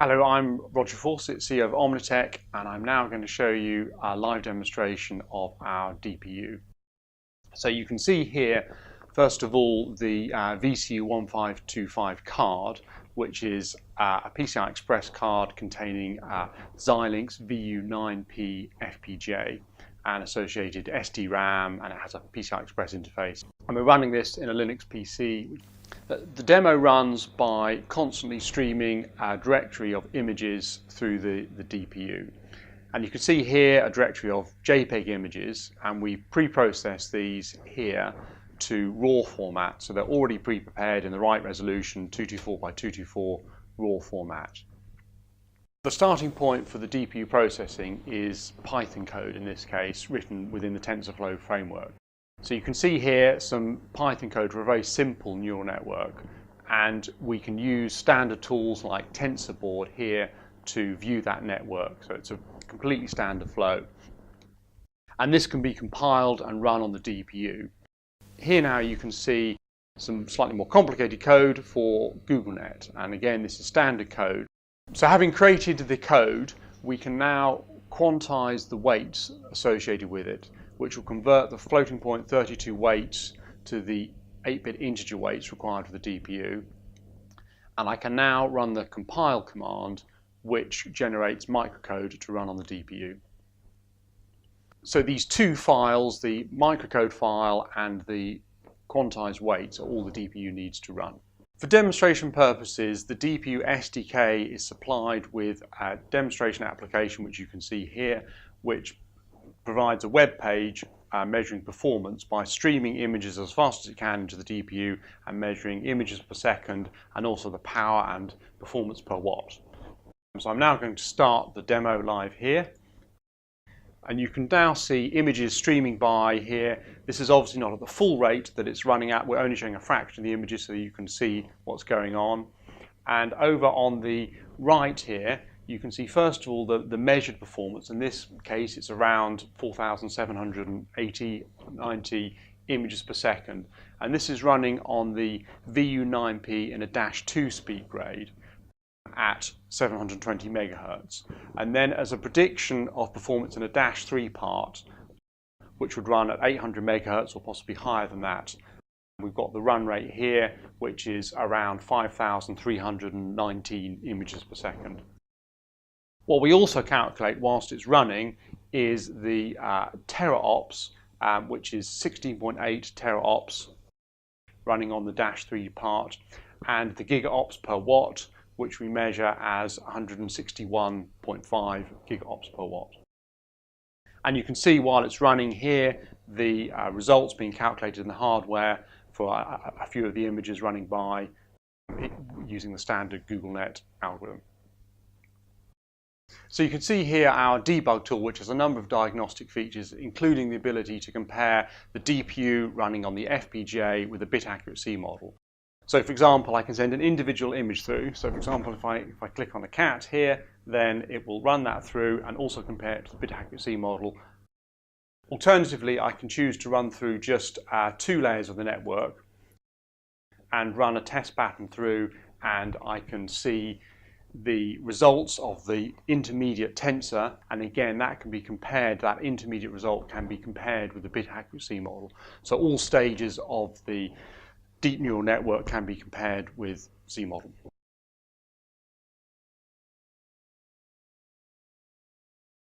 Hello, I'm Roger Fawcett, CEO of Omnitek, and I'm now going to show you a live demonstration of our DPU. So you can see here, first of all, the VCU1525 card, which is a PCI Express card containing Xilinx VU9P FPGA and associated SD-RAM, and it has a PCI Express interface. And we're running this in a Linux PC. The demo runs by constantly streaming a directory of images through the DPU. And you can see here a directory of JPEG images, and we pre-process these here to RAW format, so they're already pre-prepared in the right resolution, 224 by 224 RAW format. The starting point for the DPU processing is Python code, in this case, written within the TensorFlow framework. So you can see here some Python code for a very simple neural network, and we can use standard tools like TensorBoard here to view that network. So it's a completely standard flow. And this can be compiled and run on the DPU. Here now you can see some slightly more complicated code for GoogleNet, and again this is standard code. So having created the code, we can now quantize the weights associated with it, which will convert the floating point 32 weights to the 8-bit integer weights required for the DPU. And I can now run the compile command, which generates microcode to run on the DPU. So these two files, the microcode file and the quantized weights, are all the DPU needs to run. For demonstration purposes, the DPU SDK is supplied with a demonstration application, which you can see here, which provides a web page measuring performance by streaming images as fast as it can into the DPU and measuring images per second and also the power and performance per watt. So I'm now going to start the demo live here. And you can now see images streaming by here. This is obviously not at the full rate that it's running at. We're only showing a fraction of the images so you can see what's going on. And over on the right here, you can see first of all the measured performance. In this case, it's around 4,780-90 images per second. And this is running on the VU9P in a -2 speed grade at 720 megahertz. And then as a prediction of performance in a -3 part, which would run at 800 megahertz or possibly higher than that, we've got the run rate here, which is around 5,319 images per second. What we also calculate whilst it's running is the teraops, which is 16.8 teraops running on the -3 part, and the gigaops per watt, which we measure as 161.5 gigaops per watt. And you can see while it's running here, the results being calculated in the hardware for a few of the images running by using the standard GoogleNet algorithm. So you can see here our debug tool, which has a number of diagnostic features, including the ability to compare the DPU running on the FPGA with a bit accuracy model. So for example, I can send an individual image through. So for example, if I click on a cat here, then it will run that through and also compare it to the bit accuracy model. Alternatively, I can choose to run through just 2 layers of the network and run a test pattern through, and I can see the results of the intermediate tensor, and again that can be compared, that intermediate result can be compared with the bit accuracy model. So all stages of the deep neural network can be compared with Z model.